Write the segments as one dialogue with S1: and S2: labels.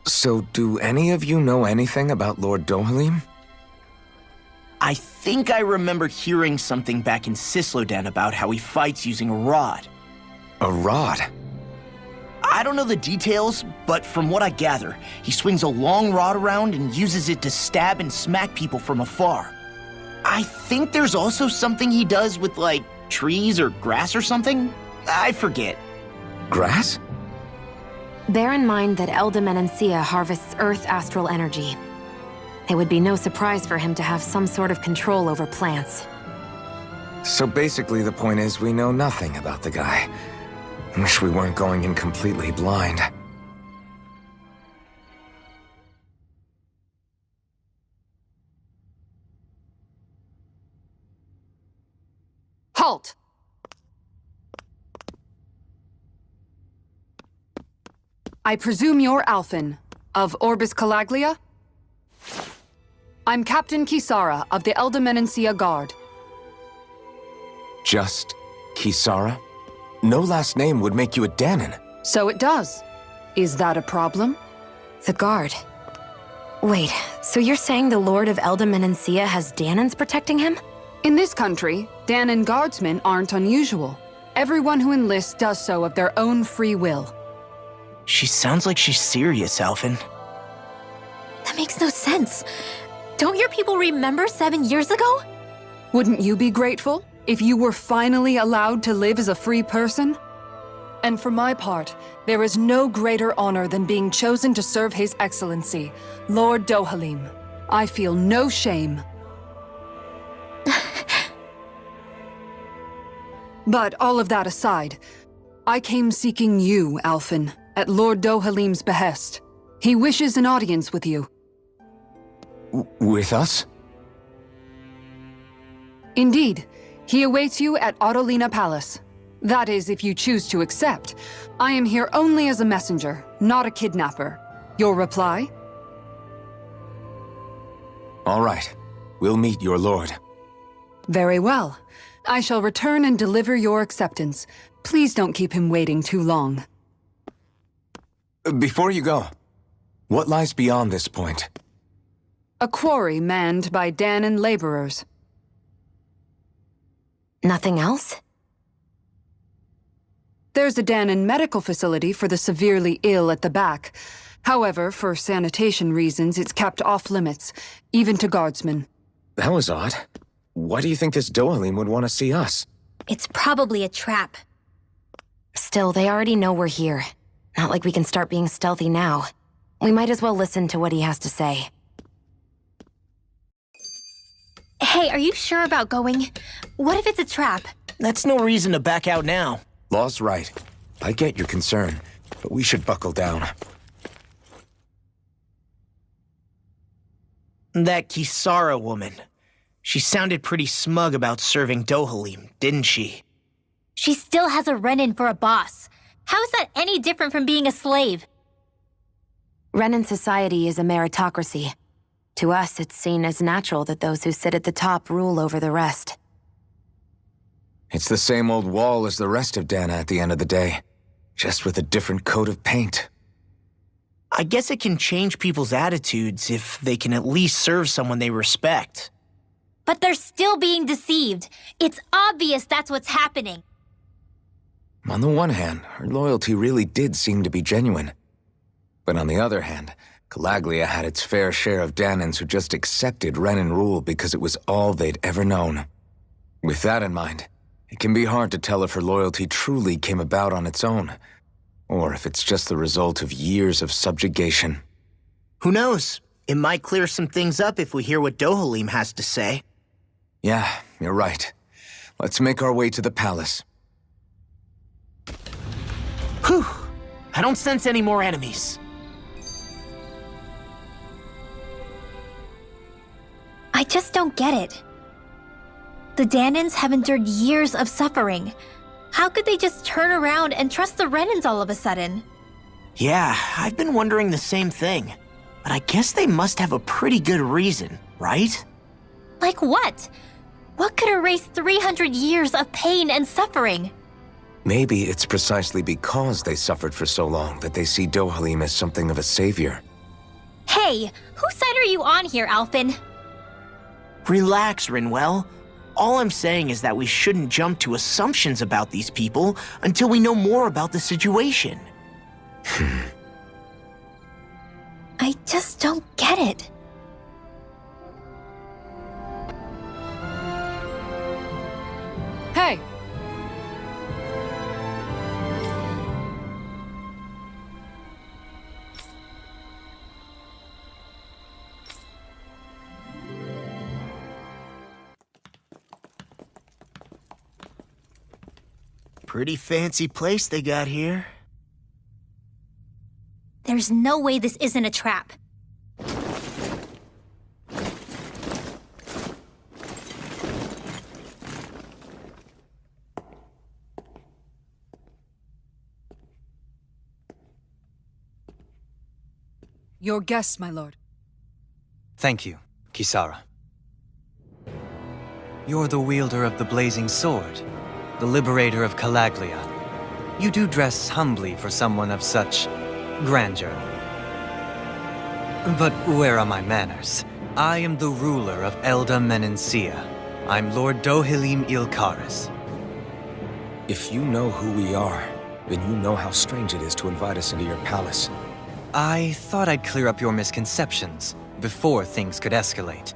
S1: So, do any of you know anything about Lord Dohalim?
S2: I think I remember hearing something back in Cislodan about how he fights using a rod.
S1: A rod?
S2: I don't know the details, but from what I gather, he swings a long rod around and uses it to stab and smack people from afar. I think there's also something he does with, like, trees or grass or something? I forget.
S1: Grass?
S3: Bear in mind that Elda Menancia harvests Earth astral energy. It would be no surprise for him to have some sort of control over plants.
S1: So basically the point is we know nothing about the guy. Wish we weren't going in completely blind.
S4: Halt! I presume you're Alphen, of Orbis Calaglia? I'm Captain Kisara of the Elda Menancia Guard.
S1: Just Kisara? No last name would make you a Dahnan.
S4: So it does. Is that a problem?
S3: The Guard. Wait, so you're saying the Lord of Elda Menancia has Dahnans protecting him?
S4: In this country, Dahnan guardsmen aren't unusual. Everyone who enlists does so of their own free will.
S2: She sounds like she's serious, Alphen.
S5: That makes no sense. Don't your people remember 7 years ago?
S4: Wouldn't you be grateful if you were finally allowed to live as a free person? And for my part, there is no greater honor than being chosen to serve His Excellency, Lord Dohalim. I feel no shame. But all of that aside, I came seeking you, Alphen, at Lord Dohalim's behest. He wishes an audience with you.
S1: With us?
S4: Indeed. He awaits you at Autolina Palace. That is, if you choose to accept. I am here only as a messenger, not a kidnapper. Your reply?
S1: All right. We'll meet your lord.
S4: Very well. I shall return and deliver your acceptance. Please don't keep him waiting too long.
S1: Before you go, what lies beyond this point?
S4: A quarry manned by Dahnan laborers.
S3: Nothing else?
S4: There's a Dahnan medical facility for the severely ill at the back. However, for sanitation reasons, it's kept off limits, even to guardsmen.
S1: That was odd. Why do you think this Dohalim would want to see us?
S5: It's probably a trap.
S3: Still, they already know we're here. Not like we can start being stealthy now. We might as well listen to what he has to say.
S5: Hey, are you sure about going? What if it's a trap?
S2: That's no reason to back out now.
S1: Law's right. I get your concern, but we should buckle down.
S2: That Kisara woman. She sounded pretty smug about serving Dohalim, didn't she?
S5: She still has a Renan for a boss. How is that any different from being a slave?
S3: Renan society is a meritocracy. To us, it's seen as natural that those who sit at the top rule over the rest.
S1: It's the same old wall as the rest of Dahna at the end of the day, just with a different coat of paint.
S2: I guess it can change people's attitudes if they can at least serve someone they respect.
S5: But they're still being deceived. It's obvious that's what's happening.
S1: On the one hand, her loyalty really did seem to be genuine. But on the other hand, Calaglia had its fair share of Dahnans who just accepted Renan rule because it was all they'd ever known. With that in mind, it can be hard to tell if her loyalty truly came about on its own, or if it's just the result of years of subjugation.
S2: Who knows? It might clear some things up if we hear what Dohalim has to say.
S1: Yeah, you're right. Let's make our way to the palace.
S2: Whew! I don't sense any more enemies.
S5: I just don't get it. The Dahnans have endured years of suffering. How could they just turn around and trust the Renans all of a sudden?
S2: Yeah, I've been wondering the same thing. But I guess they must have a pretty good reason, right?
S5: Like what? What could erase 300 years of pain and suffering?
S1: Maybe it's precisely because they suffered for so long that they see Dohalim as something of a savior.
S5: Hey, whose side are you on here, Alphen?
S2: Relax, Rinwell. All I'm saying is that we shouldn't jump to assumptions about these people until we know more about the situation.
S5: I just don't get it.
S4: Hey!
S2: Pretty fancy place they got here.
S5: There's no way this isn't a trap.
S4: Your guests, my lord.
S6: Thank you, Kisara. You're the wielder of the blazing sword, the liberator of Calaglia. You do dress humbly for someone of such grandeur. But where are my manners? I am the ruler of Elda Menencia. I'm Lord Dohalim Ilkaris.
S1: If you know who we are, then you know how strange it is to invite us into your palace.
S6: I thought I'd clear up your misconceptions before things could escalate.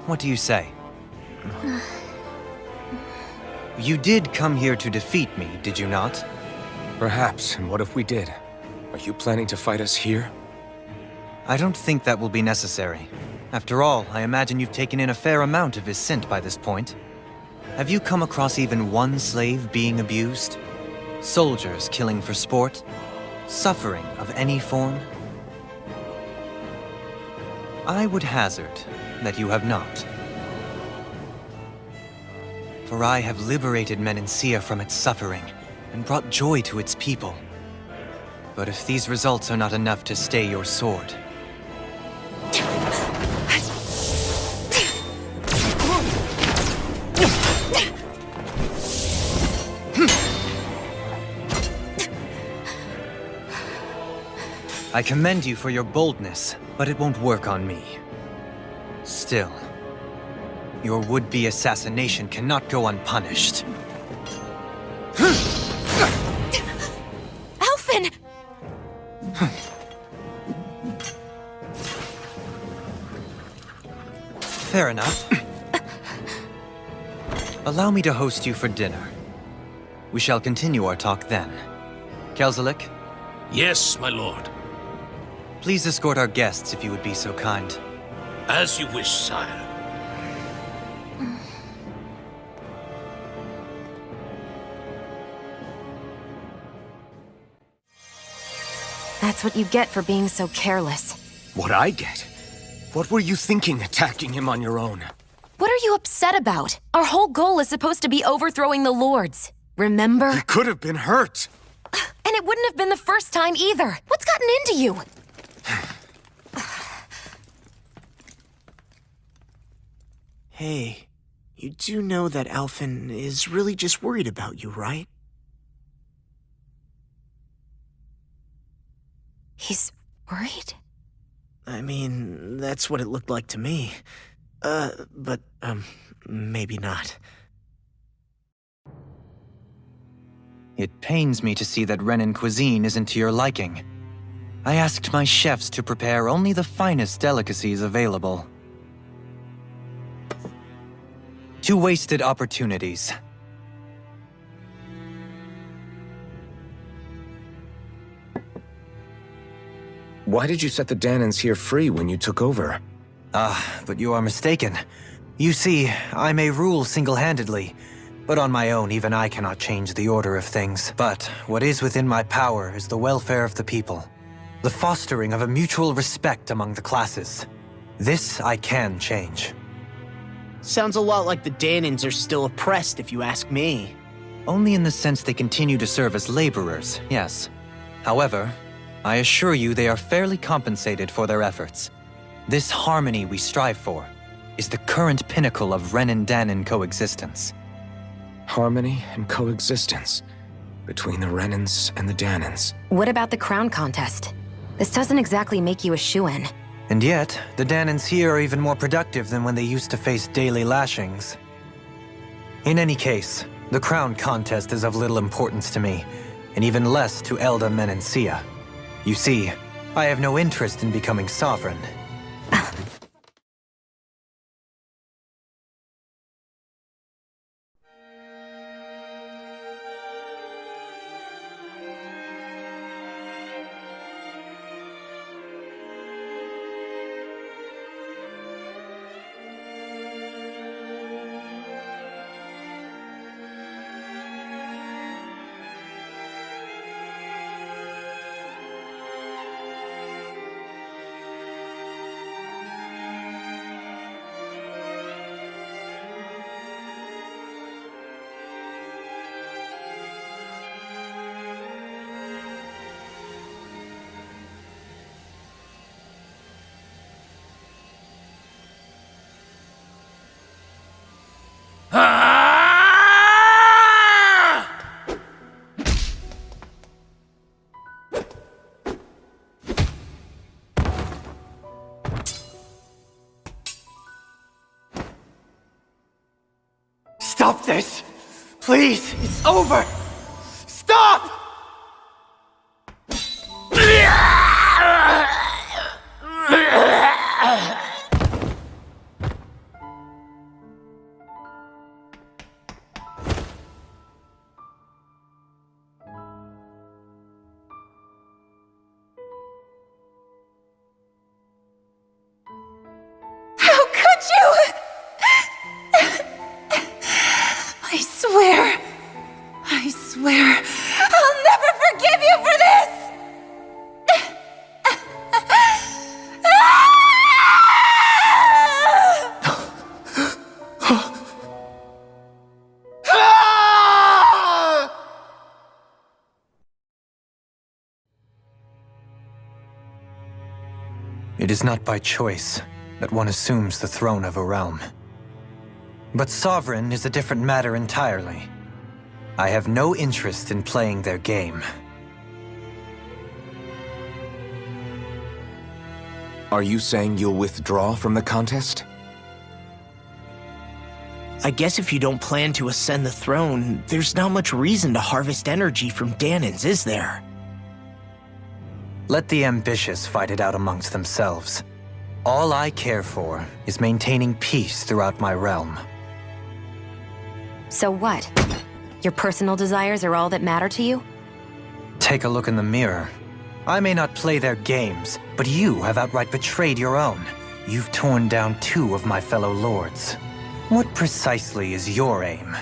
S6: What do you say? You did come here to defeat me, did you not?
S1: Perhaps, and what if we did? Are you planning to fight us here?
S6: I don't think that will be necessary. After all, I imagine you've taken in a fair amount of his scent by this point. Have you come across even one slave being abused? Soldiers killing for sport? Suffering of any form? I would hazard that you have not. For I have liberated Menencia from its suffering and brought joy to its people. But if these results are not enough to stay your sword... I commend you for your boldness, but it won't work on me. Still, your would-be assassination cannot go unpunished.
S3: Alphen!
S6: Fair enough. Allow me to host you for dinner. We shall continue our talk then. Kelzelik,
S7: Yes, my lord.
S6: please escort our guests if you would be so kind.
S7: As you wish, sire.
S3: That's what you get for being so careless.
S1: What I get? What were you thinking attacking him on your own?
S3: What are you upset about? Our whole goal is supposed to be overthrowing the Lords. Remember?
S1: He could have been hurt.
S3: And it wouldn't have been the first time either. What's gotten into you?
S2: Hey, you do know that Alphen is really just worried about you, right?
S3: He's worried?
S2: I mean, that's what it looked like to me. But maybe not.
S6: It pains me to see that Renan cuisine isn't to your liking. I asked my chefs to prepare only the finest delicacies available. 2 wasted opportunities.
S1: Why did you set the Danans here free when you took over?
S6: But you are mistaken. You see, I may rule single-handedly, but on my own even I cannot change the order of things. But what is within my power is the welfare of the people, the fostering of a mutual respect among the classes. This I can change.
S2: Sounds a lot like the Danans are still oppressed, if you ask me.
S6: Only in the sense they continue to serve as laborers, yes. However, I assure you they are fairly compensated for their efforts. This harmony we strive for is the current pinnacle of Renan-Danan coexistence.
S1: Harmony and coexistence between the Renans and the Danans.
S3: What about the crown contest? This doesn't exactly make you a shoo-in.
S6: And yet, the Danans here are even more productive than when they used to face daily lashings. In any case, the crown contest is of little importance to me, and even less to Elda Menencia. You see, I have no interest in becoming sovereign.
S2: Stop this! Please! It's over! Stop!
S8: How could you? I swear, I'll never forgive you for this!
S6: It is not by choice that one assumes the throne of a realm. But sovereign is a different matter entirely. I have no interest in playing their game.
S1: Are you saying you'll withdraw from the contest?
S2: I guess if you don't plan to ascend the throne, there's not much reason to harvest energy from Danans, is there?
S6: Let the ambitious fight it out amongst themselves. All I care for is maintaining peace throughout my realm.
S3: So what? Your personal desires are all that matter to you?
S6: Take a look in the mirror. I may not play their games, but you have outright betrayed your own. You've torn down 2 of my fellow lords. What precisely is your aim?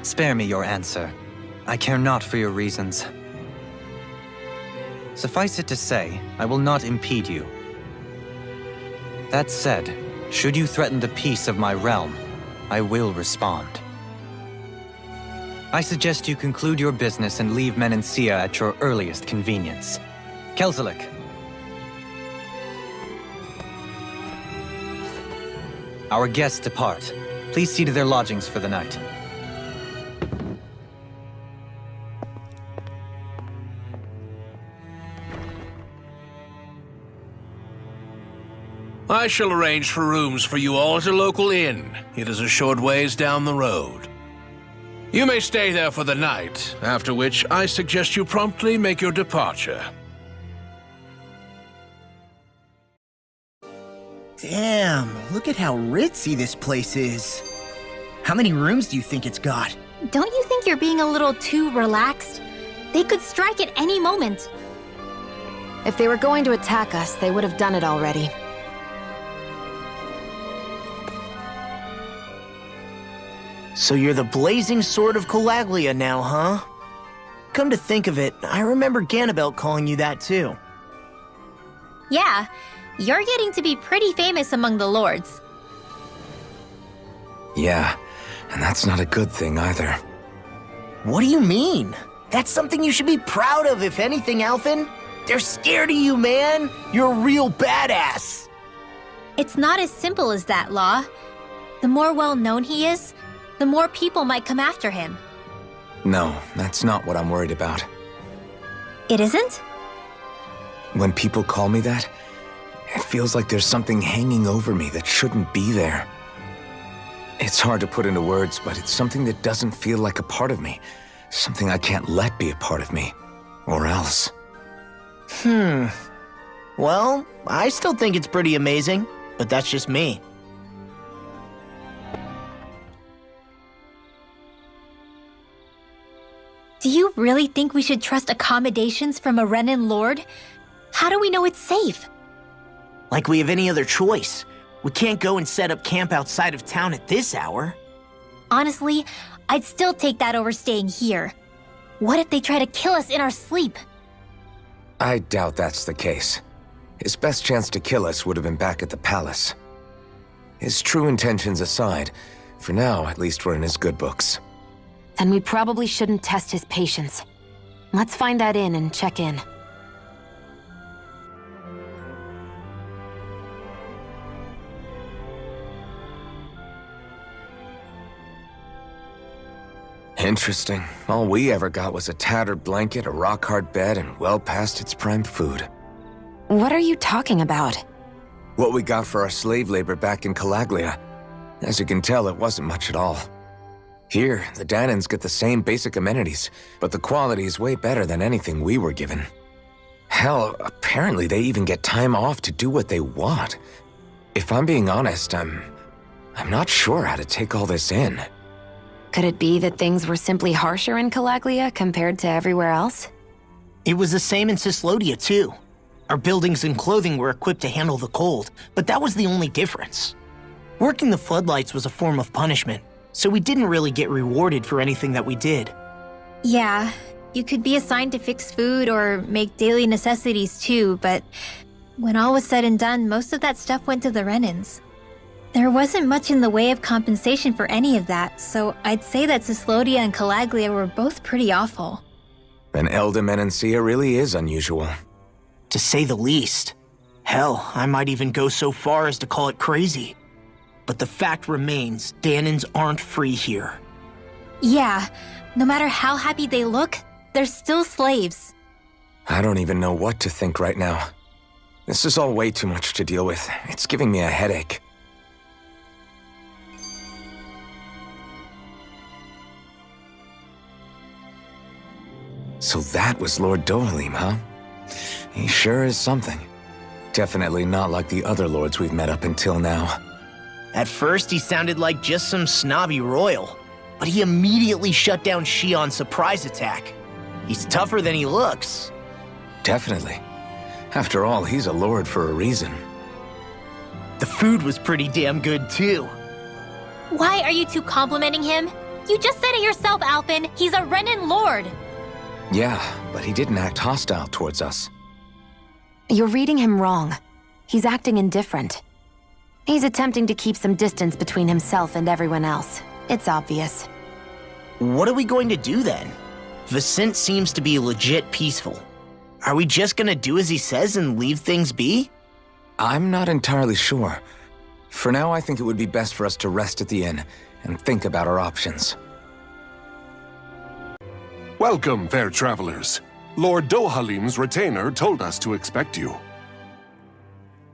S6: Spare me your answer. I care not for your reasons. Suffice it to say, I will not impede you. That said, should you threaten the peace of my realm, I will respond. I suggest you conclude your business and leave Menencia at your earliest convenience. Kelzelik. Our guests depart. Please see to their lodgings for the night.
S7: I shall arrange for rooms for you all at a local inn. It is a short ways down the road. You may stay there for the night, after which I suggest you promptly make your departure.
S2: Damn, look at how ritzy this place is. How many rooms do you think it's got?
S5: Don't you think you're being a little too relaxed? They could strike at any moment.
S3: If they were going to attack us, they would have done it already.
S2: So you're the blazing sword of Colaglia now, huh? Come to think of it, I remember Ganabelt calling you that too.
S5: Yeah, you're getting to be pretty famous among the lords.
S1: Yeah, and that's not a good thing either.
S2: What do you mean? That's something you should be proud of, if anything, Alphen. They're scared of you, man. You're a real badass.
S5: It's not as simple as that, Law. The more well-known he is, the more people might come after him.
S1: No, that's not what I'm worried about.
S5: It isn't?
S1: When people call me that, it feels like there's something hanging over me that shouldn't be there. It's hard to put into words, but it's something that doesn't feel like a part of me. Something I can't let be a part of me. Or else.
S2: Well, I still think it's pretty amazing, but that's just me.
S5: Do you really think we should trust accommodations from a Renan Lord? How do we know it's safe?
S2: Like we have any other choice. We can't go and set up camp outside of town at this hour.
S5: Honestly, I'd still take that over staying here. What if they try to kill us in our sleep?
S1: I doubt that's the case. His best chance to kill us would have been back at the palace. His true intentions aside, for now, at least we're in his good books.
S3: Then we probably shouldn't test his patience. Let's find that inn and check in.
S1: Interesting. All we ever got was a tattered blanket, a rock-hard bed, and well past its prime food.
S3: What are you talking about?
S1: What we got for our slave labor back in Calaglia. As you can tell, it wasn't much at all. Here, the Danans get the same basic amenities, but the quality is way better than anything we were given. Hell, apparently they even get time off to do what they want. If I'm being honest, I'm not sure how to take all this in.
S3: Could it be that things were simply harsher in Calaglia compared to everywhere else?
S2: It was the same in Cyslodia, too. Our buildings and clothing were equipped to handle the cold, but that was the only difference. Working the floodlights was a form of punishment, so we didn't really get rewarded for anything that we did.
S5: Yeah, you could be assigned to fix food or make daily necessities too, but when all was said and done, most of that stuff went to the Renans. There wasn't much in the way of compensation for any of that, so I'd say that Cyslodia and Calaglia were both pretty awful.
S1: Then Elda Menancia really is unusual.
S2: To say the least. Hell, I might even go so far as to call it crazy. But the fact remains, Danans aren't free here.
S5: Yeah, no matter how happy they look, they're still slaves.
S1: I don't even know what to think right now. This is all way too much to deal with. It's giving me a headache. So that was Lord Dohalim, huh? He sure is something. Definitely not like the other lords we've met up until now.
S2: At first, he sounded like just some snobby royal, but he immediately shut down Shion's surprise attack. He's tougher than he looks.
S1: Definitely. After all, he's a lord for a reason.
S2: The food was pretty damn good, too.
S5: Why are you two complimenting him? You just said it yourself, Alphen. He's a Renan Lord.
S1: Yeah, but he didn't act hostile towards us.
S3: You're reading him wrong. He's acting indifferent. He's attempting to keep some distance between himself and everyone else. It's obvious.
S2: What are we going to do then? Vicente seems to be legit peaceful. Are we just gonna do as he says and leave things be?
S1: I'm not entirely sure. For now, I think it would be best for us to rest at the inn and think about our options.
S9: Welcome, fair travelers. Lord Dohalim's retainer told us to expect you.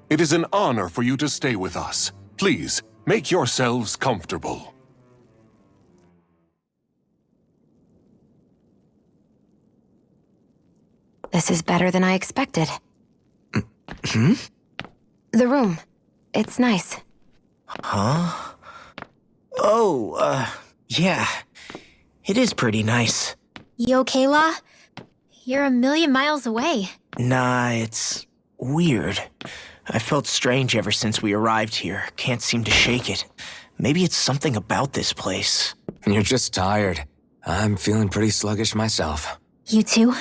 S9: It is an honor for you to stay with us. Please, make yourselves comfortable.
S3: This is better than I expected.
S1: Hmm?
S3: The room. It's nice.
S2: Huh? Oh, yeah. It is pretty nice.
S5: You okay, La? You're a million miles away.
S2: Nah, it's weird. I felt strange ever since we arrived here. Can't seem to shake it. Maybe it's something about this place.
S1: You're just tired. I'm feeling pretty sluggish myself.
S5: You too?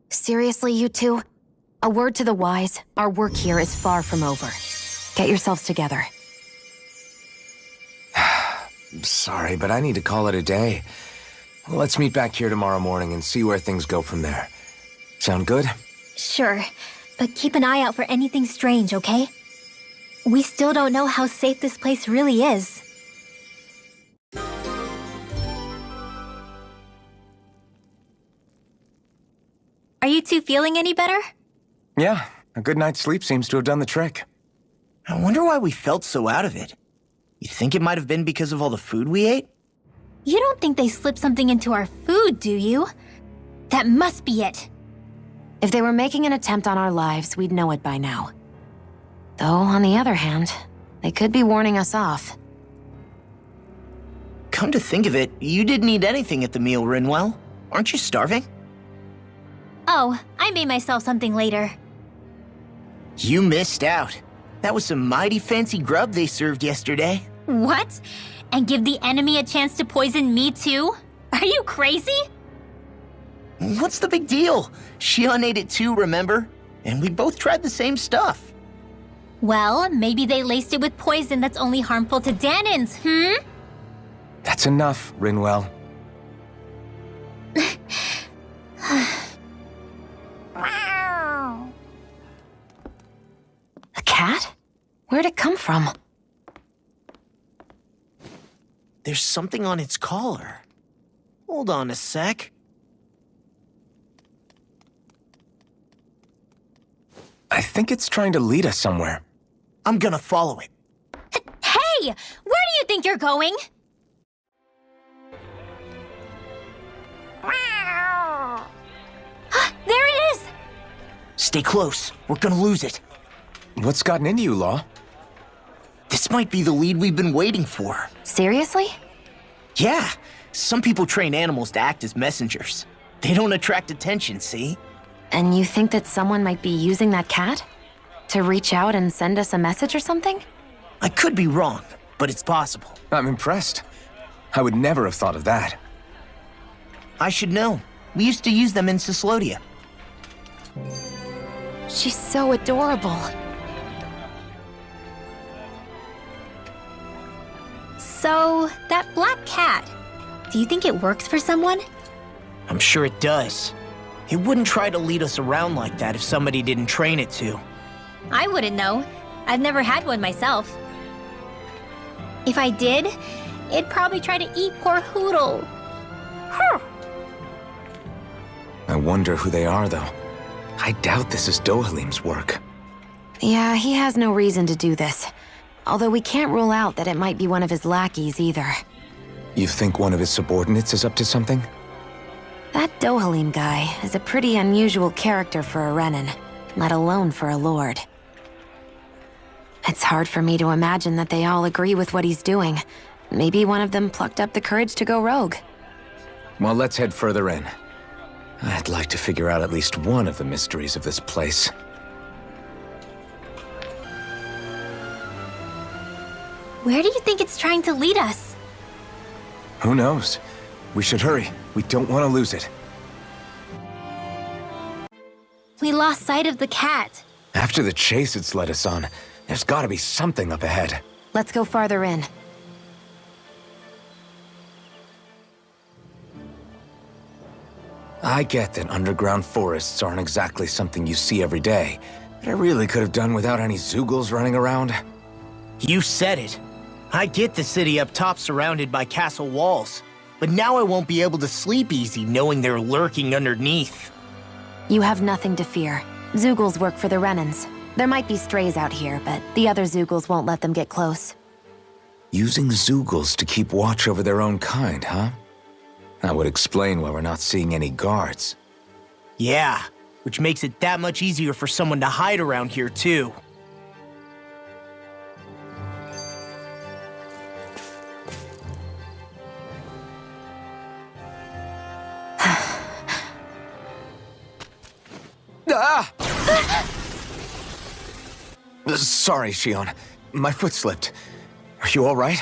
S3: Seriously, you two? A word to the wise, our work here is far from over. Get yourselves together.
S1: Sorry, but I need to call it a day. Let's meet back here tomorrow morning and see where things go from there. Sound good?
S5: Sure, but keep an eye out for anything strange, okay? We still don't know how safe this place really is. Are you two feeling any better?
S1: Yeah, a good night's sleep seems to have done the trick.
S2: I wonder why we felt so out of it. You think it might have been because of all the food we ate?
S5: You don't think they slipped something into our food, do you? That must be it.
S3: If they were making an attempt on our lives, we'd know it by now. Though, on the other hand, they could be warning us off.
S2: Come to think of it, you didn't eat anything at the meal, Rinwell. Aren't you starving?
S5: Oh, I made myself something later.
S2: You missed out. That was some mighty fancy grub they served yesterday.
S5: What? And give the enemy a chance to poison me too? Are you crazy?
S2: What's the big deal? Shion ate it too, remember? And we both tried the same stuff.
S5: Well, maybe they laced it with poison that's only harmful to Danins,
S1: That's enough, Rinwell.
S3: A cat? Where'd it come from?
S2: There's something on its collar. Hold on a sec.
S1: I think it's trying to lead us somewhere.
S2: I'm gonna follow it.
S5: Hey! Where do you think you're going? There it is!
S2: Stay close. We're gonna lose it.
S1: What's gotten into you, Law?
S2: This might be the lead we've been waiting for.
S3: Seriously?
S2: Yeah, some people train animals to act as messengers. They don't attract attention, see?
S3: And you think that someone might be using that cat? To reach out and send us a message or something?
S2: I could be wrong, but it's possible.
S1: I'm impressed. I would never have thought of that.
S2: I should know. We used to use them in Cyslodia.
S3: She's so adorable.
S5: So, that black cat, do you think it works for someone?
S2: I'm sure it does. It wouldn't try to lead us around like that if somebody didn't train it to.
S5: I wouldn't know. I've never had one myself. If I did, it'd probably try to eat poor Hoodle.
S1: I wonder who they are, though. I doubt this is Dohalim's work.
S3: Yeah, he has no reason to do this. Although we can't rule out that it might be one of his lackeys either.
S1: You think one of his subordinates is up to something?
S3: That Dohalim guy is a pretty unusual character for a Renan, let alone for a lord. It's hard for me to imagine that they all agree with what he's doing. Maybe one of them plucked up the courage to go rogue.
S1: Well, let's head further in. I'd like to figure out at least one of the mysteries of this place.
S5: Where do you think it's trying to lead us?
S1: Who knows? We should hurry. We don't want to lose it.
S5: We lost sight of the cat.
S1: After the chase it's led us on, there's gotta be something up ahead.
S3: Let's go farther in.
S1: I get that underground forests aren't exactly something you see every day, but I really could have done without any Zeugles running around.
S2: You said it. I get the city up top surrounded by castle walls, but now I won't be able to sleep easy knowing they're lurking underneath.
S3: You have nothing to fear. Zeugles work for the Renans. There might be strays out here, but the other Zeugles won't let them get close.
S1: Using Zeugles to keep watch over their own kind, huh? That would explain why we're not seeing any guards.
S2: Yeah, which makes it that much easier for someone to hide around here too.
S1: Ah! Sorry, Shion. My foot slipped. Are you all right?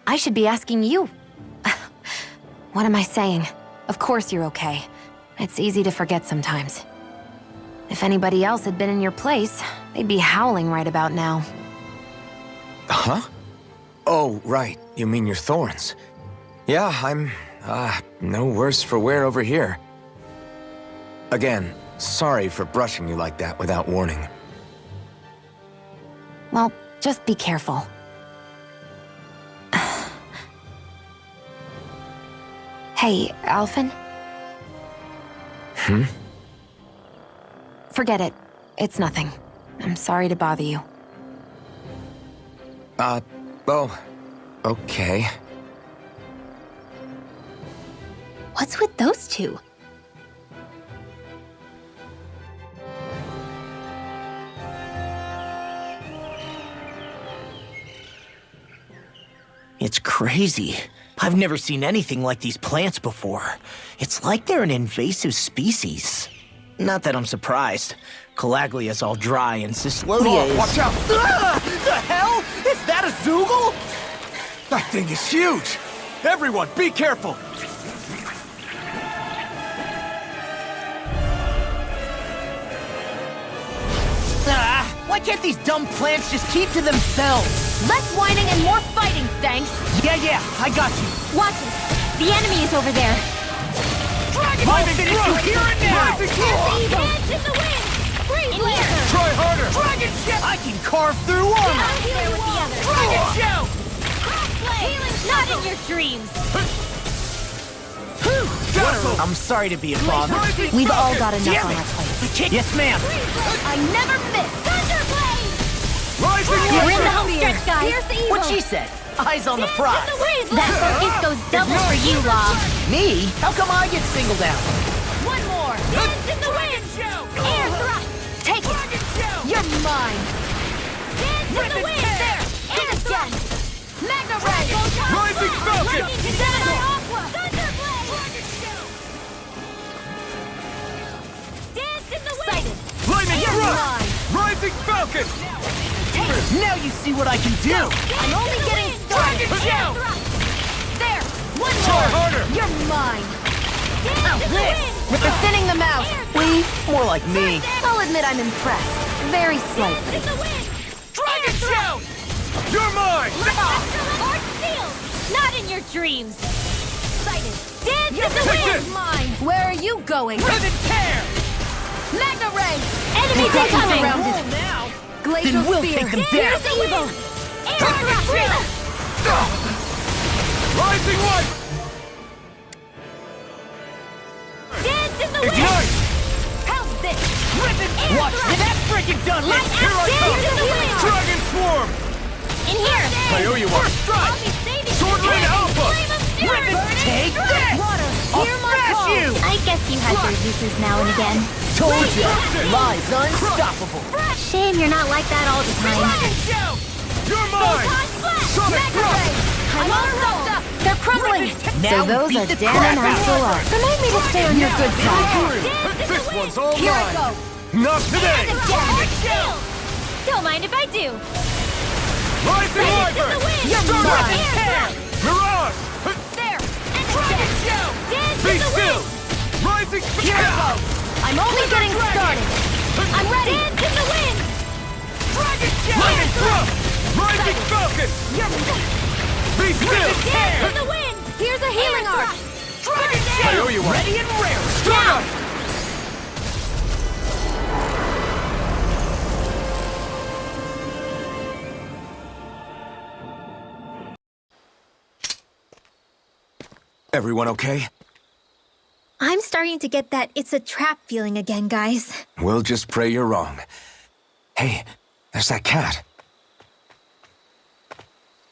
S3: I should be asking you. What am I saying? Of course you're okay. It's easy to forget sometimes. If anybody else had been in your place, they'd be howling right about now.
S1: Huh? Oh, right. You mean your thorns. Yeah, I'm, no worse for wear over here. Again, sorry for brushing you like that without warning.
S3: Well, just be careful. Hey, Alphen? Forget it. It's nothing. I'm sorry to bother you.
S1: Oh, okay.
S5: What's with those two?
S2: It's crazy. I've never seen anything like these plants before. It's like they're an invasive species. Not that I'm surprised. Calaglia's all dry and Cyslodia is...
S1: Watch out!
S2: Ah! The hell? Is that a Zoogle?
S1: That thing is huge! Everyone, be careful!
S2: Why can't these dumb plants just keep to themselves?
S5: Less whining and more fighting, thanks!
S2: Yeah, I got you.
S5: Watch it! The enemy is over there!
S2: I'll finish you here and now!
S5: Here's evil! Dance in the wind! Freeze laser!
S1: Try harder!
S2: Dragon Shell! I can carve through armor!
S5: Out there with the others!
S2: Dragon Shell!
S5: Healing not in your dreams!
S2: I'm sorry to be a bother.
S3: We've all got enough
S2: Damn
S3: on
S2: it.
S3: our plate.
S2: Yes, ma'am.
S5: I never miss! Thunderblade!
S1: Rising
S5: We're in the
S1: Laser!
S5: home stretch, guys! Here's the evil!
S2: What she said? Eyes on the prize.
S5: That focus goes double for you, Law!
S2: Me? How come I get singled out?
S5: One more! Dance in the wind! Air thrust! Take it! You're mine! Dance in the wind! There! And again! Magna Ray!
S1: Rising Falcon!
S5: Gemini Aqua! Thunderblade! Dance in the wind!
S1: Flaming
S5: You're
S1: Thrust!
S5: mine!
S1: Rising Falcon!
S2: Now you see what I can do.
S5: I'm only getting started!
S2: Dragon Shell!
S5: There! One
S1: Try
S5: more!
S1: harder!
S5: You're mine! Dance in the
S2: this!
S5: wind!
S3: They're thinning them out.
S2: We? More like me.
S3: I'll admit I'm impressed. Very slightly.
S5: In the wind!
S2: Dragon Shell!
S1: You're mine!
S5: Art Steel! Not in your dreams! Sighted! Dance in the
S1: Take
S5: wind!
S1: this!
S5: Mine!
S3: Where are you going?
S2: Ribbon tear!
S5: Magna Ray! Enemies incoming!
S2: Now.
S3: Glacial
S2: Then we'll
S3: Spear.
S2: take them down.
S5: Here's the evil! Air thrust!
S1: Rising Light!
S5: Dance in the wind!
S1: Ignite!
S5: How's this?
S2: Ribbon!
S5: Air
S2: Watch
S5: thrust!
S2: that freaking done!
S5: Light
S2: Here I
S5: out!
S2: come!
S5: Dance in the wind!
S1: Dragon Swarm!
S5: In here!
S1: I owe you one.
S2: First strike!
S5: I'll be saving
S1: Sword
S5: you!
S1: Ring Alpha!
S5: Flame of fury!
S2: Ribbon, take this!
S5: Water!
S2: I'll
S5: Hear my
S2: smash
S5: call!
S2: you!
S5: I guess you had your uses now and again.
S2: Told ya! Lies unstoppable!
S5: Shame you're not like that all the time.
S1: You're mine! Sonic Thrust!
S5: I'm all rolled up! They're crumbling!
S2: Now
S3: So those
S2: beat
S3: are
S2: the
S3: Dan
S2: crap
S3: and
S2: out of
S3: Axel
S2: her.
S3: up. Remind me to stay on your good side.
S1: This one's all
S5: Here I
S1: mine!
S5: go!
S1: Not today!
S5: Don't mind if I do.
S1: Rising
S5: Dance in the
S1: Wyvern!
S5: wind!
S2: You're
S1: Start
S2: mine.
S1: it!
S5: Air
S1: Mirage!
S5: There! And again! Dance
S1: Be
S5: in the
S1: still!
S5: wind!
S1: Rising
S5: Here I go! I'm only getting started! I'm ready! Dance in the wind!
S1: Lightning Thrust! Rising Falcon! Be still!
S5: Dance in the wind! Here's a healing art!
S1: I owe you one.
S2: Ready and rare!
S1: Start! Everyone okay?
S5: I'm starting to get that it's a trap feeling again, guys.
S1: We'll just pray you're wrong. Hey, there's that cat.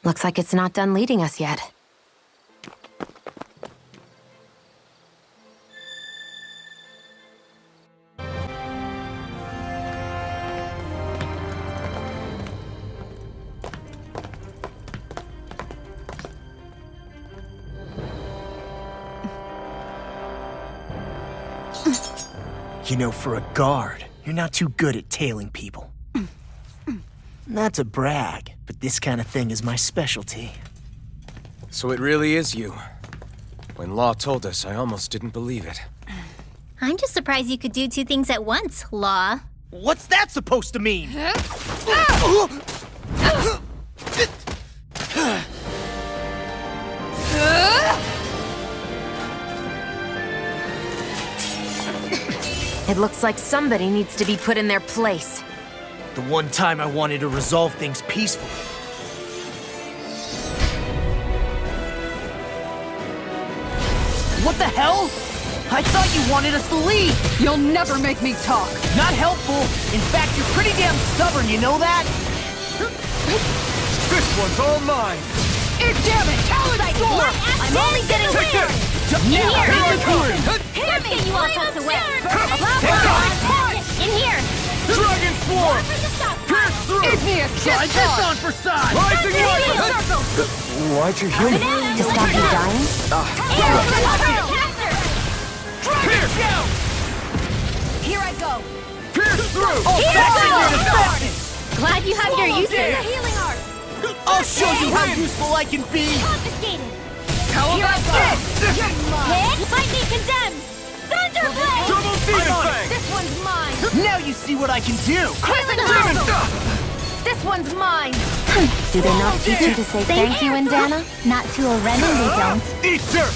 S3: Looks like it's not done leading us yet.
S2: You know, for a guard, you're not too good at tailing people. Not to brag, but this kind of thing is my specialty.
S1: So it really is you. When Law told us, I almost didn't believe it.
S5: I'm just surprised you could do two things at once, Law.
S2: What's that supposed to mean?
S3: It looks like somebody needs to be put in their place.
S2: The one time I wanted to resolve things peacefully. What the hell? I thought you wanted us to leave!
S4: You'll never make me talk!
S2: Not helpful! In fact, you're pretty damn stubborn, you know that?
S10: This one's all mine!
S2: Damn it! Talon Storm!
S5: I'm only getting weird!
S2: In here!
S5: Hear me! You all tucked away! In here!
S10: Dragon Swarm! Pierce through!
S4: Igneous!
S2: Try this on for size!
S10: Rising Wyvern!
S1: Why'd you heal me?
S3: To stop you dying?
S10: Pierce!
S5: Here I go!
S10: Pierce through!
S5: Glad you have your uses.
S2: Healing art! I'll show you how useful I can be!
S5: Confiscated!
S2: How about this?
S5: Hit! Lightning condemned! Thunderblade!
S10: Double Demon Fang!
S5: This one's mine!
S2: Now you see what I can do!
S5: Crimson
S10: Demon
S5: Hawk! This one's mine!
S3: Do they not teach you to say thank you, Indana?
S5: Not to a Renan, they don't.
S10: Eat dirt!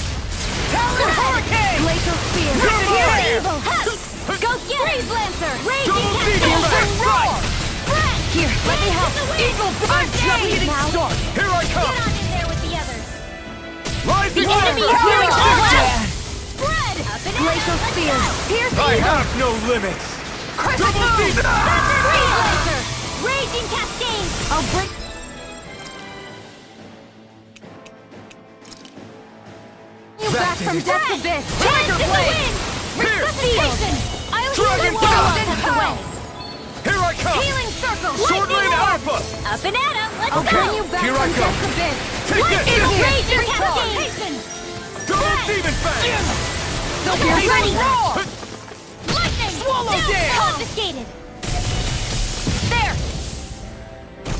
S2: Talon Hurricane!
S5: Glacial Spear!
S10: Come
S5: Pure
S10: on!
S5: evil! Go get Freeze Lancer! Raging
S10: Double Demon
S5: Cascade!
S10: Fang! Roar!
S5: Here, let me help!
S2: Eagle I'm just getting
S5: Now.
S2: started!
S10: Here I
S5: Get
S10: come!
S5: on in there with the others!
S10: Rising
S5: The enemy is
S10: Wyvern!
S5: healing all
S2: Dad!
S5: Spread! Glacial Spear! Pierce
S10: I
S5: evil!
S10: have no limits!
S5: Crescent
S10: Double
S5: Moon!
S10: Demon!
S5: Freeze Lancer! Raging Cascade! I'll break... You back from Death's Abyss! Tiger Blade! Resuscitation! I'll heal
S10: Dragon
S5: you all!
S10: Power!
S5: Away!
S10: Here I come!
S5: Healing Circle!
S10: Sword
S5: Lightning
S10: Rain
S5: Orb!
S10: Alpha!
S5: Up and at 'em! Let's
S4: I'll
S5: go!
S4: bring you back
S10: Here I
S4: from
S10: come.
S4: Death's Abyss!
S10: Take this!
S5: Raging Cascade!
S10: Double Demon Fang!
S5: Ready!
S2: Roar!
S5: Lightning!
S2: Swallow Dance!
S5: Confiscated! There!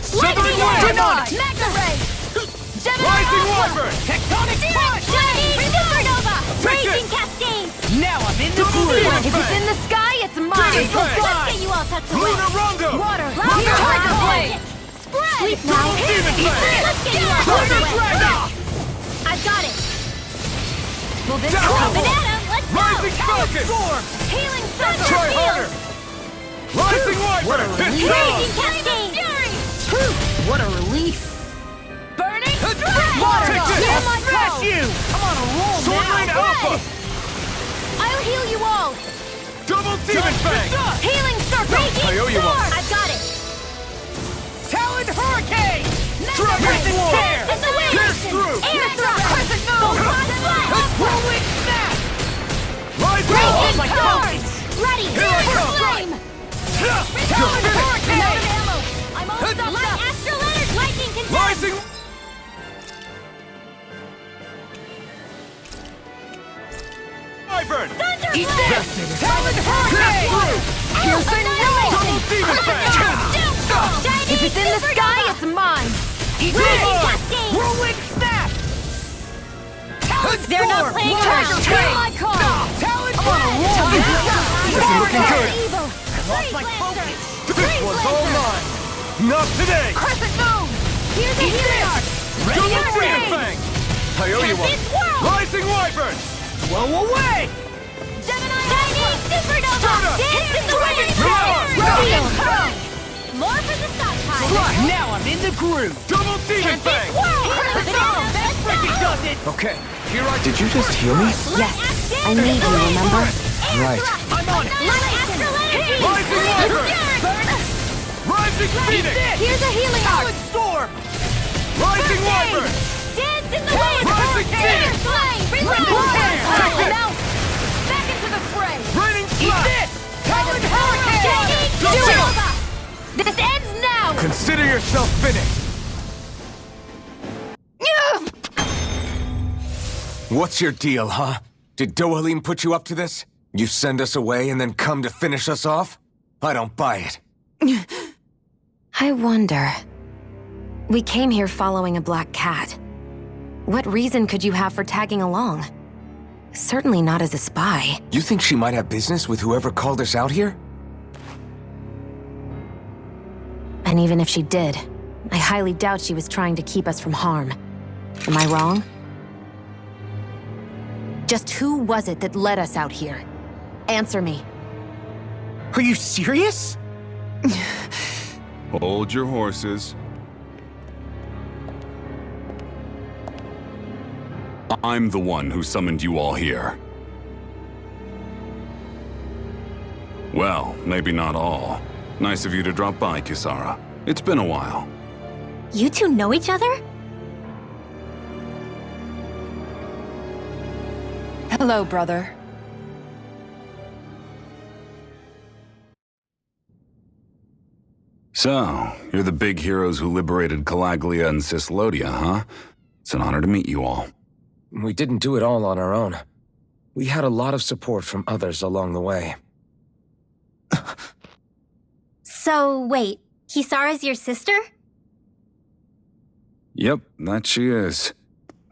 S10: Severing
S5: Lightning Orb!
S10: Wave!
S5: Magna Ray! Gemini
S10: Rising
S5: Alpha!
S10: Wyvern!
S2: Tectonic Punch!
S5: Shining Supernova!
S10: Take
S5: Raging
S10: it!
S5: Cascade!
S2: Now I'm in the
S10: Double
S2: groove!
S10: Demon
S4: If it's in the sky, it's mine!
S10: Demon Fang!
S5: Let's get you all tucked away!
S10: Luna Rondo!
S4: Water!
S5: Tiger
S4: Tiger
S5: Blade!
S4: Blade!
S5: Spread!
S3: Sleep now.
S10: Demon Fang!
S5: Let's get you all
S10: Thunder
S5: tucked away!
S10: Dragon!
S5: I've got it!
S4: Will this
S10: Down!
S5: Up and at 'em! Let's go!
S10: Rising Falcon!
S5: Healing Circle!
S10: Try
S5: Field!
S10: harder! Rising Wyvern! It's
S5: Raging
S10: on!
S5: Cascade! Fury!
S2: What a relief!
S5: Burning
S10: Take
S5: Water!
S10: this!
S5: Hear my
S2: Smash
S5: call!
S2: you! I'm on a roll
S10: Sword
S2: now!
S10: Rain Alpha!
S5: I'll heal you all!
S10: Double Demon Fang!
S5: Healing Circle! Raging
S10: I owe you one.
S5: Storm! I've got it!
S2: Talon Hurricane!
S10: Dragon
S2: Crescent
S10: Swarm!
S2: Tear!
S5: It's the wind!
S10: Pierce through!
S5: Air Thrust! Crescent Moon!
S2: Whirlwind Snap!
S10: Rising
S5: Raging
S2: my
S5: Storm! Ready!
S10: Here I
S5: Fire
S10: come.
S5: Flame!
S2: Talon
S5: I'm
S2: Hurricane!
S5: out of ammo! I'm all stopped up! Astral Energy! Lightning can
S10: Rising... Wyvern!
S2: Eat this! Talon Hurricane!
S5: Piercing
S10: Double Demon Fang!
S5: If it's in the sky, it's mine!
S2: Eat
S5: Raging
S2: this!
S5: Cascade!
S2: Whirlwind Snap! Talon
S5: They're not
S2: Storm!
S5: playing
S2: Tiger
S5: around!
S2: Blade!
S5: Hear my call!
S2: Talon Blade!
S10: This is looking good!
S5: Evil!
S2: Lost my focus!
S10: This one's all mine! Not today!
S5: Crescent Moon! Here's a healing art!
S10: Double
S5: Ready
S10: Demon Fang! I owe you one!
S5: This world!
S10: Rising Wyvern!
S2: Blow away!
S5: Gemini Shining Supernova!
S10: Stardust!
S5: Dance in the wind!
S10: Mirage!
S5: Steel Current! More for the stockpile!
S2: Now I'm in the groove!
S10: Double Demon Fang!
S2: Freaking does it!
S10: Okay, here I...
S1: Did you just heal me?
S3: Yes. I need you, remember?
S1: Right.
S2: I'm on it!
S10: Rising Wyvern! Rising Phoenix!
S5: Here's a healing art!
S2: Talon Storm!
S10: Rising Wyvern!
S5: Dance in the wind!
S10: Rising
S5: Fire
S10: Phoenix!
S5: Flame!
S10: Rising Fire! Take this!
S5: Back into the fray!
S10: Raining
S2: Eat
S10: Slash!
S2: this! Talon Hurricane!
S5: Shining
S10: Do it!
S5: Supernova! This ends now!
S10: Consider yourself finished!
S1: What's your deal, huh? Did Dohalim put you up to this? You send us away and then come to finish us off? I don't buy it.
S3: I wonder. We came here following a black cat. What reason could you have for tagging along? Certainly not as a spy.
S1: You think she might have business with whoever called us out here?
S3: And even if she did, I highly doubt she was trying to keep us from harm. Am I wrong? Just who was it that led us out here? Answer me.
S2: Are you serious?
S11: Hold your horses. I'm the one who summoned you all here. Well, maybe not all. Nice of you to drop by, Kisara. It's been a while.
S5: You two know each other?
S4: Hello, brother.
S11: So, you're the big heroes who liberated Calaglia and Cislodia, huh? It's an honor to meet you all.
S1: We didn't do it all on our own. We had a lot of support from others along the way.
S5: So, wait, Kisara's your sister?
S11: Yep, that she is.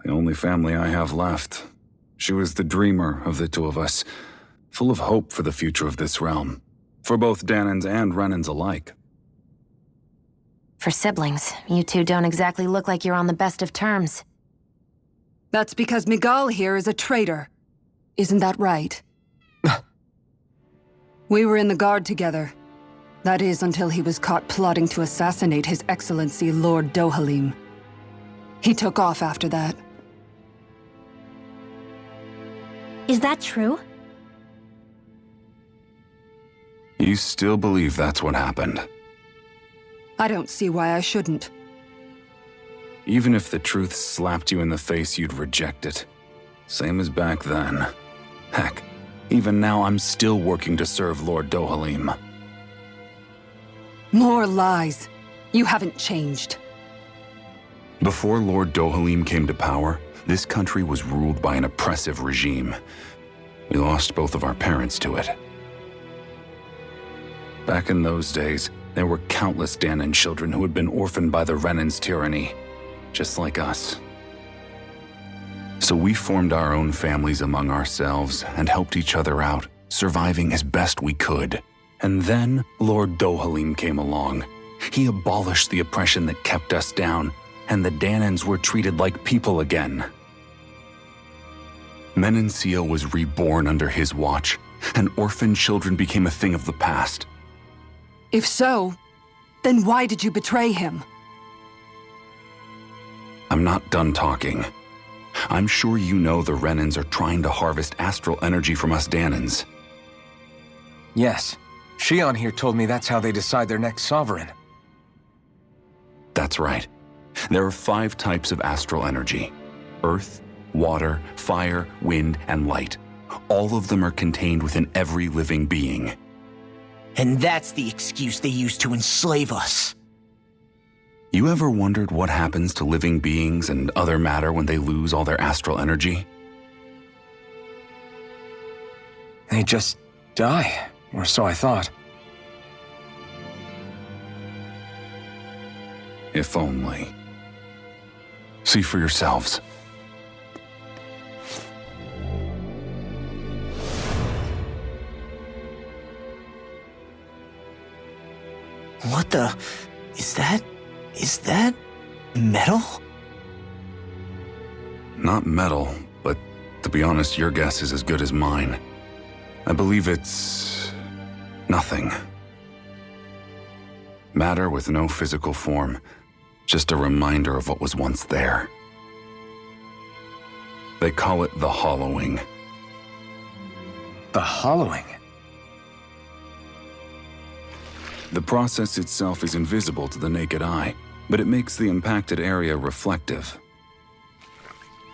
S11: The only family I have left. She was the dreamer of the two of us, full of hope for the future of this realm, for both Dahnans and Renans alike.
S3: For siblings, you two don't exactly look like you're on the best of terms.
S4: That's because Miguel here is a traitor. Isn't that right? We were in the Guard together. That is, until he was caught plotting to assassinate His Excellency Lord Dohalim. He took off after that.
S5: Is that true?
S11: You still believe that's what happened?
S4: I don't see why I shouldn't.
S11: Even if the truth slapped you in the face, you'd reject it. Same as back then. Heck, even now I'm still working to serve Lord Dohalim.
S4: More lies. You haven't changed.
S11: Before Lord Dohalim came to power, this country was ruled by an oppressive regime. We lost both of our parents to it. Back in those days, there were countless Dahnan children who had been orphaned by the Renan's tyranny, just like us. So we formed our own families among ourselves and helped each other out, surviving as best we could. And then Lord Dohalim came along. He abolished the oppression that kept us down, and the Dahnans were treated like people again. Menancia was reborn under his watch, and orphaned children became a thing of the past.
S4: If so, then why did you betray him?
S11: I'm not done talking. I'm sure you know the Renans are trying to harvest astral energy from us Dahnans.
S1: Yes. Shion here told me that's how they decide their next sovereign.
S11: That's right. There are 5 types of astral energy: earth, water, fire, wind, and light. All of them are contained within every living being.
S2: And that's the excuse they use to enslave us.
S11: You ever wondered what happens to living beings and other matter when they lose all their astral energy?
S1: They just die, or so I thought.
S11: If only. See for yourselves.
S2: What the... Is that metal?
S11: Not metal, but to be honest, your guess is as good as mine. I believe it's... nothing. Matter with no physical form, just a reminder of what was once there. They call it the hollowing.
S1: The hollowing?
S11: The process itself is invisible to the naked eye, but it makes the impacted area reflective.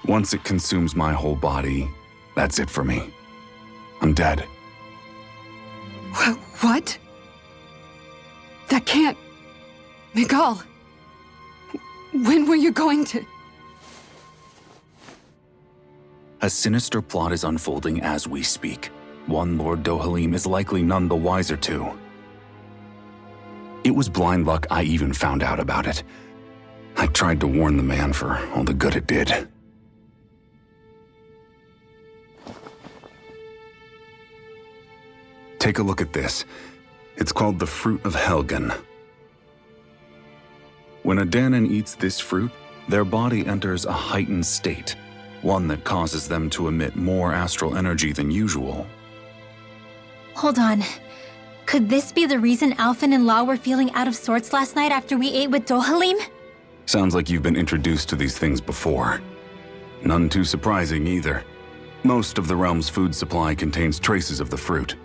S11: Once it consumes my whole body, that's it for me. I'm dead.
S4: What? That can't... Miguel, when were you going to...
S11: A sinister plot is unfolding as we speak. One Lord Dohalim is likely none the wiser to. It was blind luck I even found out about it. I tried to warn the man for all the good it did. Take a look at this. It's called the Fruit of Helgen. When a Dahnan eats this fruit, their body enters a heightened state, one that causes them to emit more astral energy than usual.
S5: Hold on. Could this be the reason Alphen and Law were feeling out of sorts last night after we ate with Dohalim?
S11: Sounds like you've been introduced to these things before. None too surprising either. Most of the realm's food supply contains traces of the fruit.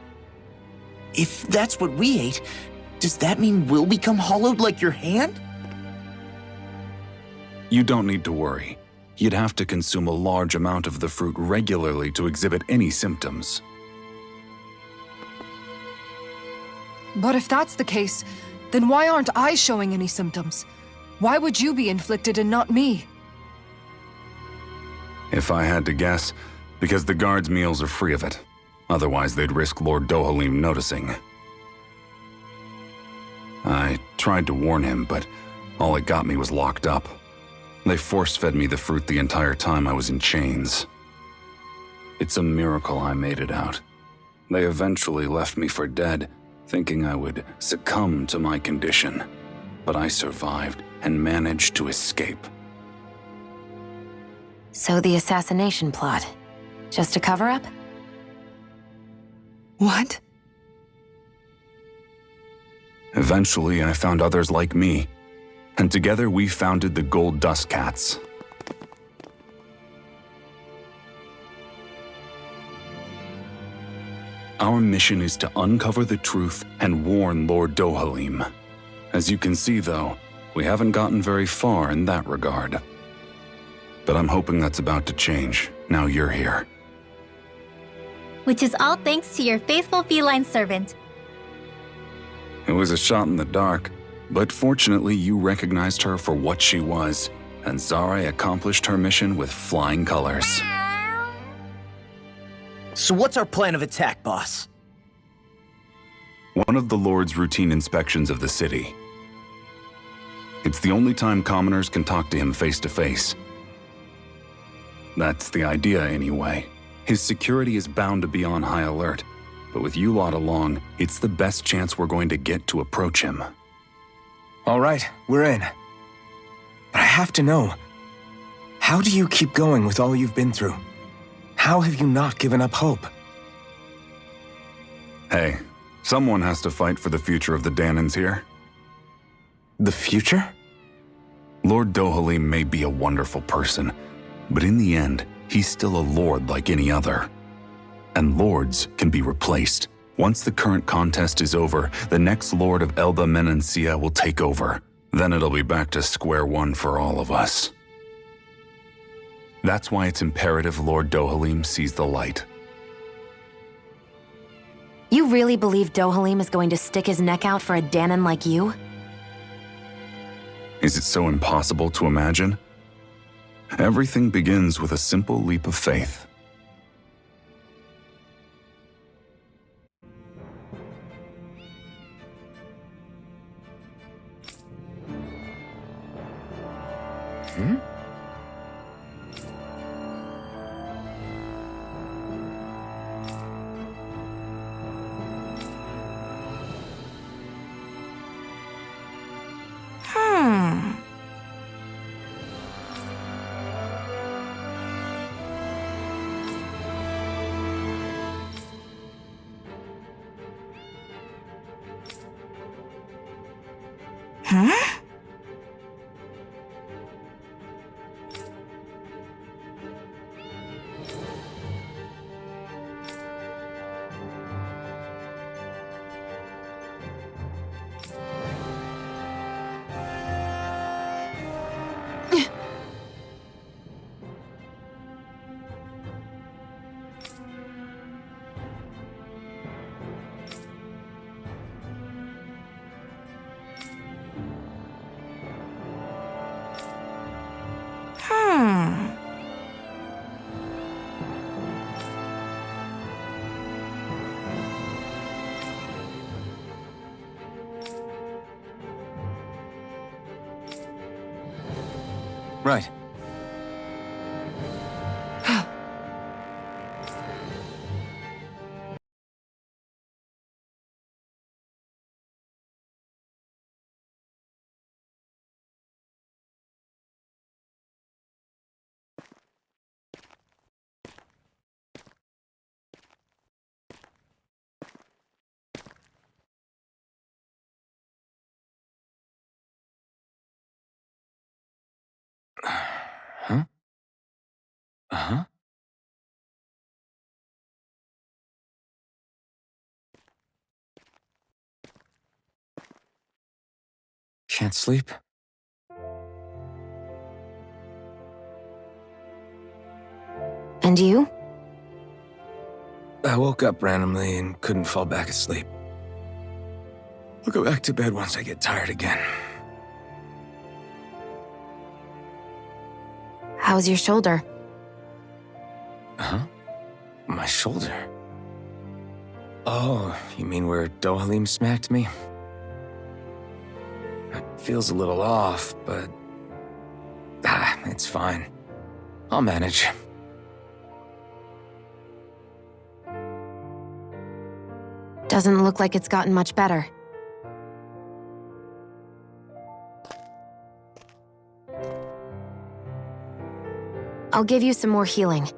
S2: If that's what we ate, does that mean we'll become hollowed like your hand?
S11: You don't need to worry. You'd have to consume a large amount of the fruit regularly to exhibit any symptoms.
S4: But if that's the case, then why aren't I showing any symptoms? Why would you be inflicted and not me?
S11: If I had to guess, because the guards' meals are free of it. Otherwise, they'd risk Lord Dohalim noticing. I tried to warn him, but all it got me was locked up. They force-fed me the fruit the entire time I was in chains. It's a miracle I made it out. They eventually left me for dead, thinking I would succumb to my condition. But I survived and managed to escape.
S3: So the assassination plot, just a cover-up?
S8: What?
S11: Eventually, I found others like me, and together we founded the Gold Dust Cats. Our mission is to uncover the truth and warn Lord Dohalim. As you can see, though, we haven't gotten very far in that regard. But I'm hoping that's about to change, now you're here.
S5: Which is all thanks to your faithful feline servant.
S11: It was a shot in the dark, but fortunately you recognized her for what she was, and Zare accomplished her mission with flying colors.
S2: So what's our plan of attack, boss?
S11: One of the Lord's routine inspections of the city. It's the only time commoners can talk to him face to face. That's the idea, anyway. His security is bound to be on high alert, but with you lot along, it's the best chance we're going to get to approach him.
S1: All right, we're in. But I have to know, how do you keep going with all you've been through? How have you not given up hope?
S11: Hey, someone has to fight for the future of the Danans here.
S1: The future?
S11: Lord Dohalim may be a wonderful person, but in the end, he's still a lord like any other. And lords can be replaced. Once the current contest is over, the next lord of Elba Menancia will take over. Then it'll be back to square one for all of us. That's why it's imperative Lord Dohalim sees the light.
S3: You really believe Dohalim is going to stick his neck out for a Danan like you?
S11: Is it so impossible to imagine? Everything begins with a simple leap of faith.
S1: Right. Huh? Uh-huh. can't sleep?
S3: And you?
S1: I woke up randomly and couldn't fall back asleep. I'll go back to bed once I get tired again.
S3: How's your shoulder?
S1: Huh? My shoulder? Oh, you mean where Dohalim smacked me? It feels a little off, but... it's fine. I'll manage.
S3: Doesn't look like it's gotten much better. I'll give you some more healing.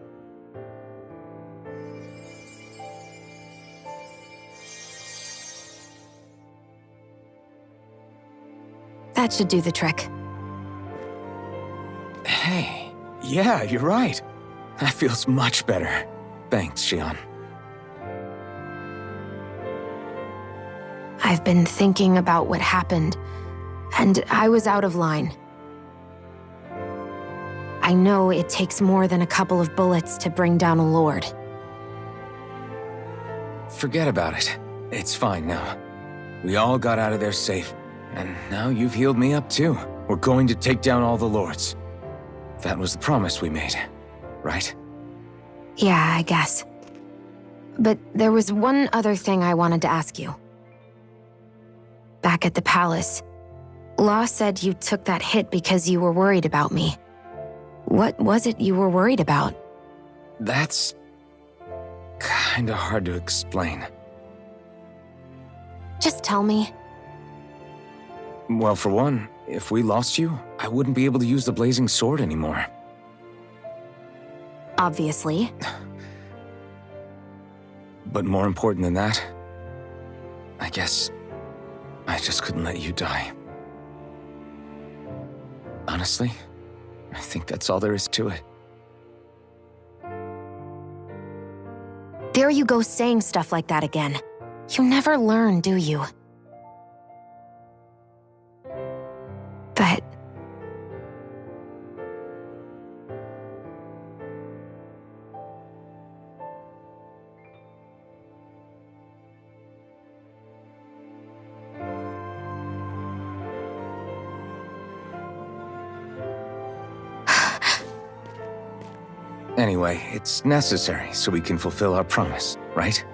S3: That should do the trick.
S1: Hey, yeah, you're right. That feels much better. Thanks, Xion.
S3: I've been thinking about what happened, and I was out of line. I know it takes more than a couple of bullets to bring down a lord.
S1: Forget about it. It's fine now. We all got out of there safe, and now you've healed me up too. We're going to take down all the lords. That was the promise we made, right?
S3: Yeah, I guess. But there was one other thing I wanted to ask you. Back at the palace, Law said you took that hit because you were worried about me. What was it you were worried about?
S1: That's... kinda hard to explain.
S3: Just tell me.
S1: Well, for one, if we lost you, I wouldn't be able to use the blazing sword anymore.
S3: Obviously.
S1: But more important than that, I guess I just couldn't let you die. Honestly, I think that's all there is to it.
S3: There you go saying stuff like that again. You never learn, do you? But...
S1: Anyway, it's necessary so we can fulfill our promise, right?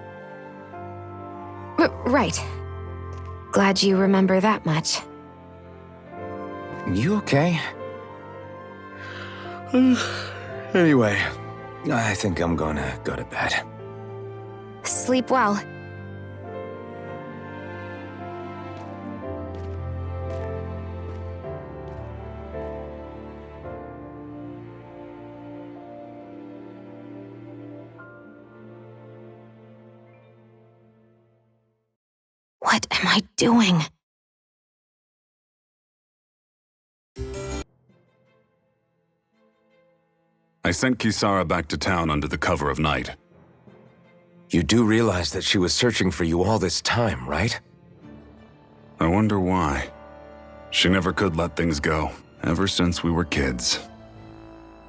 S3: Right. Glad you remember that much.
S1: You okay? Anyway, I think I'm gonna go to bed.
S3: Sleep well. What am I doing?
S11: I sent Kisara back to town under the cover of night.
S1: You do realize that she was searching for you all this time, right?
S11: I wonder why. She never could let things go, ever since we were kids.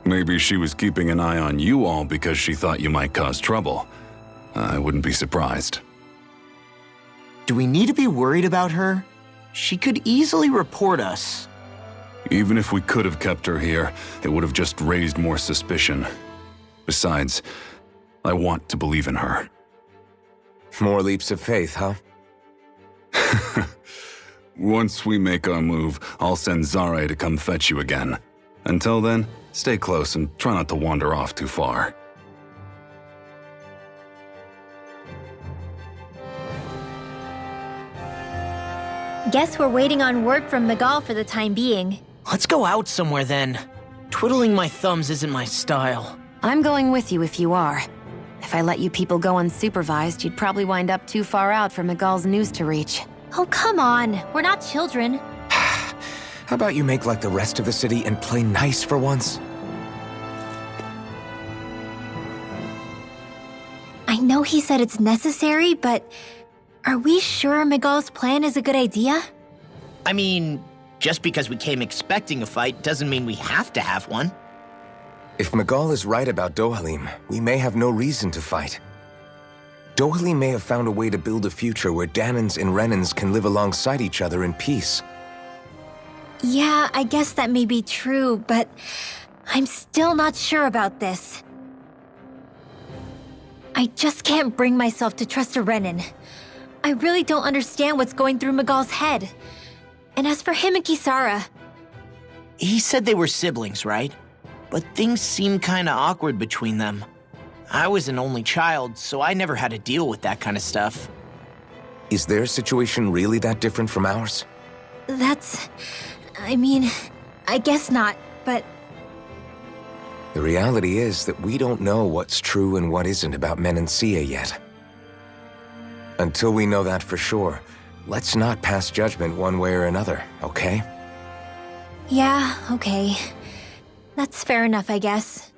S11: Maybe she was keeping an eye on you all because she thought you might cause trouble. I wouldn't be surprised.
S2: Do we need to be worried about her? She could easily report us.
S11: Even if we could have kept her here, it would have just raised more suspicion. Besides, I want to believe in her.
S1: More leaps of faith, huh?
S11: Once we make our move, I'll send Zare to come fetch you again. Until then, stay close and try not to wander off too far.
S5: Guess we're waiting on word from Miguel for the time being.
S2: Let's go out somewhere then. Twiddling my thumbs isn't my style.
S3: I'm going with you if you are. If I let you people go unsupervised, you'd probably wind up too far out for Miguel's news to reach.
S5: Oh, come on. We're not children.
S1: How about you make like the rest of the city and play nice for once?
S5: I know he said it's necessary, but are we sure Miguel's plan is a good idea?
S2: I mean, Just because we came expecting a fight doesn't mean we have to have one.
S1: If Miguel is right about Dohalim, we may have no reason to fight. Dohalim may have found a way to build a future where Danans and Renans can live alongside each other in peace.
S5: Yeah, I guess that may be true, but I'm still not sure about this. I just can't bring myself to trust a Renan. I really don't understand what's going through Miguel's head. And as for him and Kisara,
S2: He said they were siblings, right? But things seemed kinda awkward between them. I was an only child, so I never had to deal with that kind of stuff.
S1: Is their situation really that different from ours?
S5: I guess not, but
S1: The reality is that we don't know what's true and what isn't about Menancia yet. Until we know that for sure, let's not pass judgment one way or another, okay?
S5: yeah, okay. That's fair enough, I guess.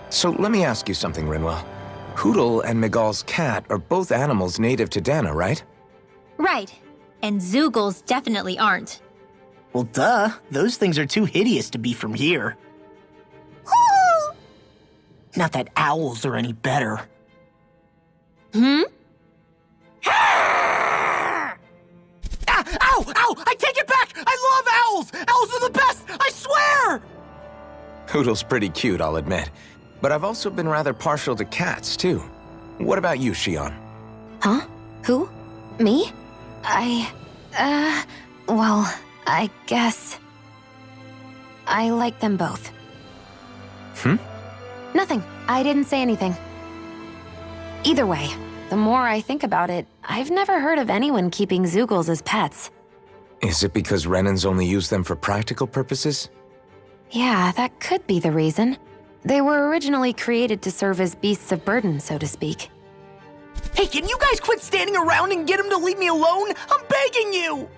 S1: So let me ask you something, Rinwell. Hootle and Miguel's cat are both animals native to Dana, right?
S5: Right. And Zoogles definitely aren't.
S2: Well, duh. Those things are too hideous to be from here. Not that owls are any better.
S5: Hmm?
S2: Ah! Ow! Ow! I take it back! I love owls! Owls are the best! I swear!
S1: Hootle's pretty cute, I'll admit. But I've also been rather partial to cats, too. What about you, Shion?
S3: Huh? Who? Me? Well, I guess... I like them both. Nothing. I didn't say anything. Either way, the more I think about it, I've never heard of anyone keeping Zoogles as pets.
S1: Is it because Renans only use them for practical purposes?
S3: Yeah, that could be the reason. They were originally created to serve as beasts of burden, so to speak.
S2: Hey, can you guys quit standing around and get him to leave me alone? I'm begging you!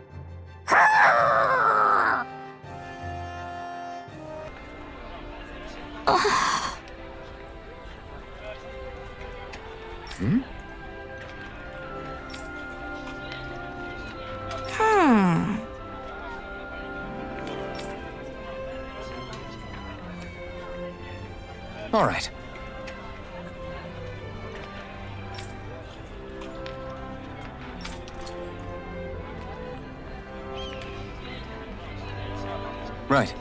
S1: All right. Right.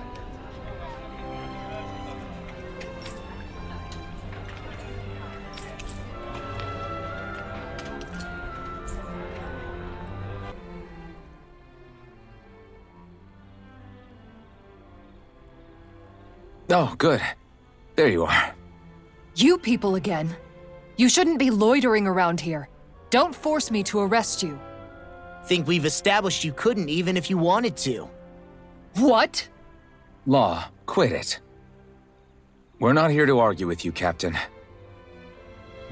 S1: Oh, good. There you are.
S4: You people again. You shouldn't be loitering around here. Don't force me to arrest you.
S2: Think we've established you couldn't even if you wanted to.
S4: What?
S1: Law, quit it. We're not here to argue with you, Captain.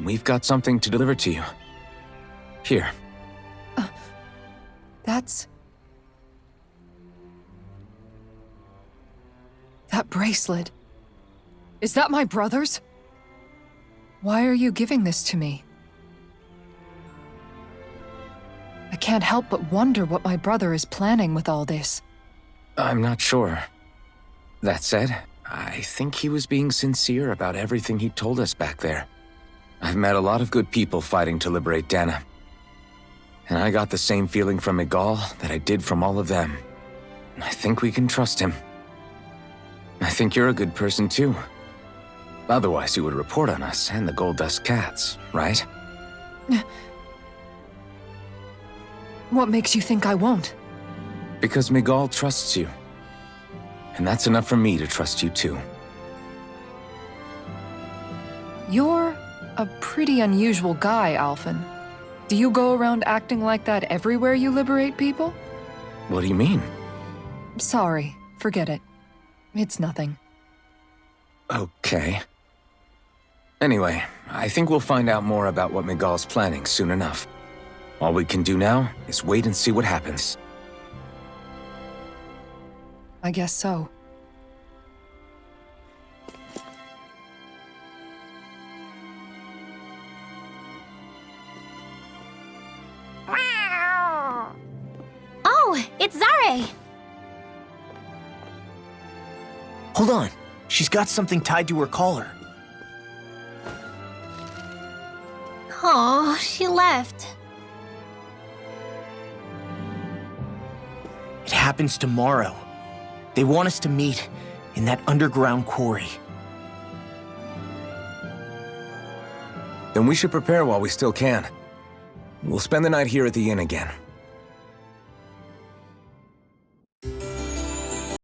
S1: We've got something to deliver to you. Here.
S4: That's... That bracelet. Is that my brother's? Why are you giving this to me? I can't help but wonder what my brother is planning with all this.
S1: I'm not sure. That said, I think he was being sincere about everything he told us back there. I've met a lot of good people fighting to liberate Dana. And I got the same feeling from Miguel that I did from all of them. I think we can trust him. I think you're a good person too. Otherwise you would report on us and the Gold Dust Cats, right?
S4: What makes you think I won't?
S1: Because Miguel trusts you. And that's enough for me to trust you too.
S4: You're a pretty unusual guy, Alphen. Do you go around acting like that everywhere you liberate people?
S1: What do you mean?
S4: Sorry, forget it. It's nothing.
S1: Okay. Anyway, I think we'll find out more about what Miguel's planning soon enough. All we can do now is wait and see what happens.
S4: I guess so.
S5: It's Zare!
S2: Hold on. She's got something tied to her collar.
S5: Oh, she left.
S2: It happens tomorrow. They want us to meet in that underground quarry.
S1: Then we should prepare while we still can. We'll spend the night here at the inn again.